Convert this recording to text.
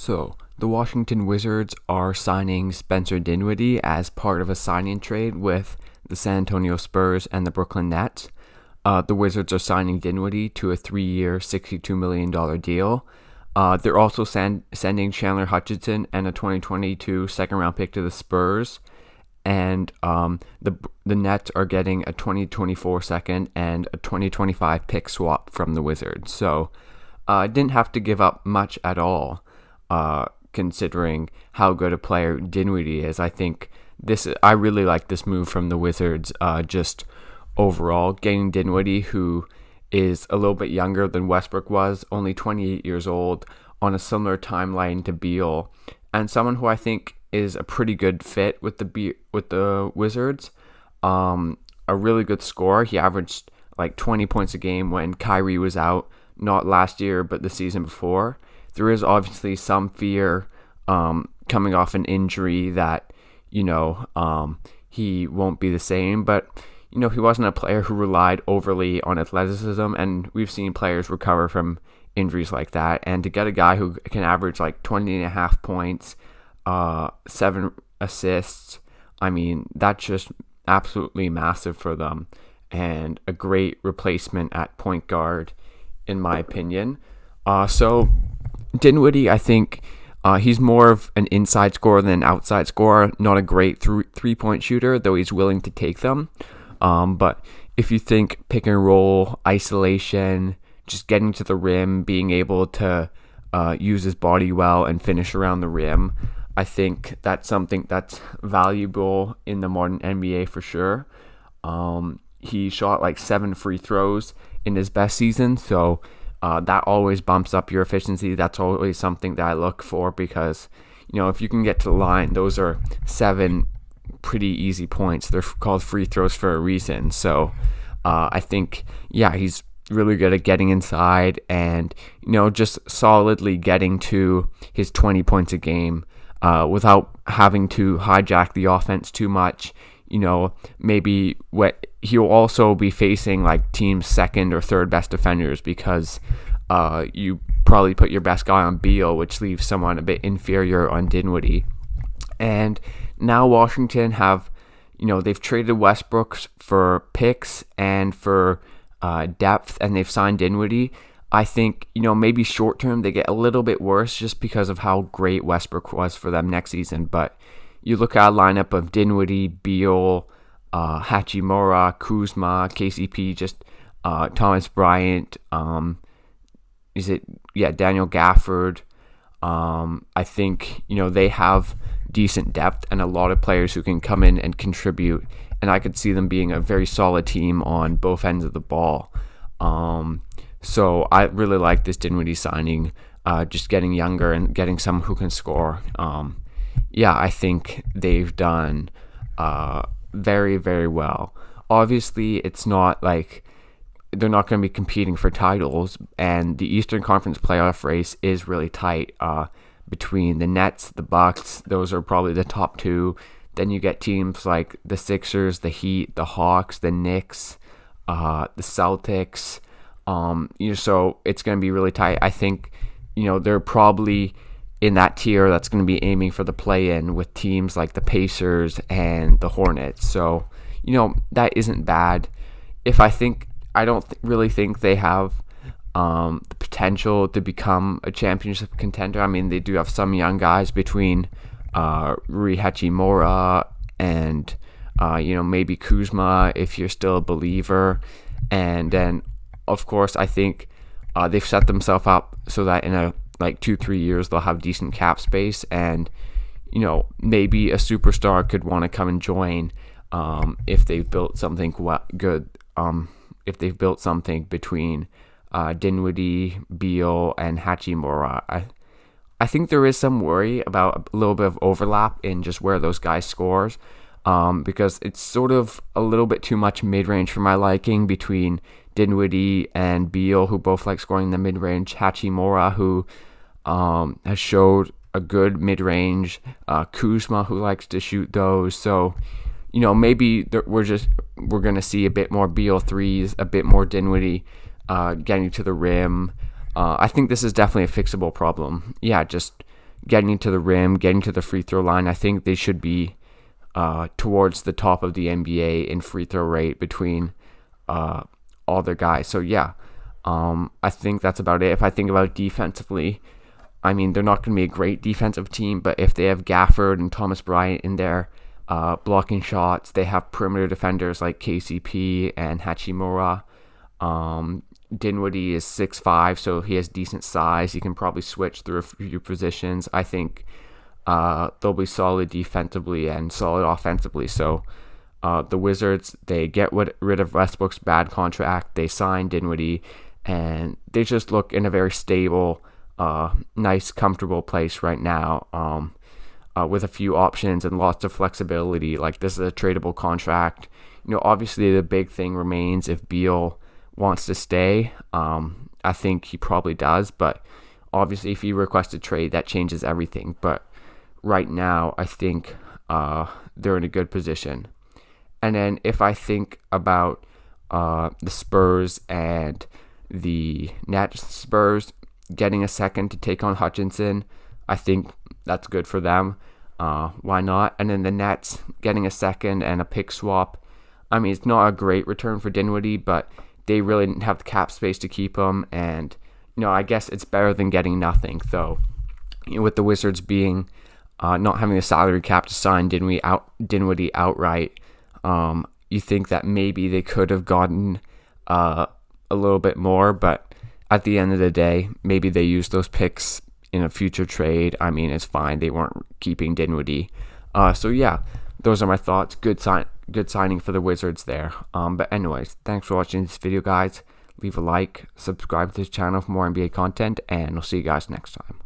So, the Washington Wizards are signing Spencer Dinwiddie as part of a signing trade with the San Antonio Spurs and the Brooklyn Nets. The Wizards are signing Dinwiddie to a 3-year, $62 million deal. They're also sending Chandler Hutchinson and a 2022 second-round pick to the Spurs. And the Nets are getting a 2024 second and a 2025 pick swap from the Wizards. So, didn't have to give up much at all. Considering how good a player Dinwiddie is. I really like this move from the Wizards, just overall. Getting Dinwiddie, who is a little bit younger than Westbrook was, only 28 years old, on a similar timeline to Beal, and someone who I think is a pretty good fit with the Wizards. A really good scorer. He averaged like 20 points a game when Kyrie was out, not last year, but the season before. There is obviously some fear coming off an injury that, he won't be the same. But, he wasn't a player who relied overly on athleticism. And we've seen players recover from injuries like that. And to get a guy who can average like 20.5 points, 7 assists, that's just absolutely massive for them. And a great replacement at point guard, in my opinion. So Dinwiddie, I think he's more of an inside scorer than an outside scorer. Not a great three-point shooter, though he's willing to take them. But if you think pick and roll, isolation, just getting to the rim, being able to use his body well and finish around the rim, I think that's something that's valuable in the modern NBA for sure. He shot like 7 free throws in his best season, so that always bumps up your efficiency. That's always something that I look for because, if you can get to the line, those are 7 pretty easy points. They're called free throws for a reason. So I think, he's really good at getting inside and, just solidly getting to his 20 points a game without having to hijack the offense too much. Maybe he'll also be facing like team's second or third best defenders because you probably put your best guy on Beal, which leaves someone a bit inferior on Dinwiddie. And now Washington have, they've traded Westbrook for picks and for depth, and they've signed Dinwiddie. I think, maybe short term they get a little bit worse just because of how great Westbrook was for them next season. But you look at a lineup of Dinwiddie, Beal, Hachimura, Kuzma, KCP, just Thomas Bryant, Daniel Gafford. I think, they have decent depth and a lot of players who can come in and contribute. And I could see them being a very solid team on both ends of the ball. So I really like this Dinwiddie signing, just getting younger and getting someone who can score. I think they've done very, very well. Obviously, it's not like they're not going to be competing for titles, and the Eastern Conference playoff race is really tight between the Nets, the Bucks. Those are probably the top 2. Then you get teams like the Sixers, the Heat, the Hawks, the Knicks, the Celtics. So it's going to be really tight. I think, they're probably in that tier that's going to be aiming for the play-in with teams like the Pacers and the Hornets. So, that isn't bad. I don't really think they have the potential to become a championship contender. They do have some young guys between Rui Hachimura and, maybe Kuzma if you're still a believer. And then, of course, I think they've set themselves up so that in 2-3 years they'll have decent cap space, and maybe a superstar could want to come and join if they've built something good. If they've built something between Dinwiddie, Beal, and Hachimura. I think there is some worry about a little bit of overlap in just where those guys scores, because it's sort of a little bit too much mid-range for my liking between Dinwiddie and Beal, who both like scoring the mid-range. Hachimura, who has showed a good mid-range. Kuzma, who likes to shoot those. So, maybe we're going to see a bit more Beal threes, a bit more Dinwiddie getting to the rim. I think this is definitely a fixable problem. Just getting to the rim, getting to the free throw line. I think they should be towards the top of the NBA in free throw rate between all their guys. So yeah, I think that's about it. If I think about defensively, I mean, they're not going to be a great defensive team, but if they have Gafford and Thomas Bryant in there blocking shots, they have perimeter defenders like KCP and Hachimura. Dinwiddie is 6'5", so he has decent size. He can probably switch through a few positions. I think they'll be solid defensively and solid offensively. So the Wizards, they get rid of Westbrook's bad contract. They sign Dinwiddie, and they just look in a very stable, nice, comfortable place right now, with a few options and lots of flexibility. Like, this is a tradable contract. Obviously the big thing remains if Beal wants to stay. I think he probably does, but obviously if he requests a trade, that changes everything. But right now, I think they're in a good position. And then if I think about the Spurs and the Nets, Spurs getting a second to take on Hutchinson, I think that's good for them. Why not? And then the Nets getting a second and a pick swap. I mean, it's not a great return for Dinwiddie, but they really didn't have the cap space to keep him. And, I guess it's better than getting nothing. So, with the Wizards being not having a salary cap to sign Dinwiddie outright, you think that maybe they could have gotten a little bit more, but at the end of the day, maybe they used those picks in a future trade. I mean, it's fine. They weren't keeping Dinwiddie. So yeah, those are my thoughts. Good signing for the Wizards there. But anyways, thanks for watching this video, guys. Leave a like, subscribe to this channel for more NBA content, and I'll see you guys next time.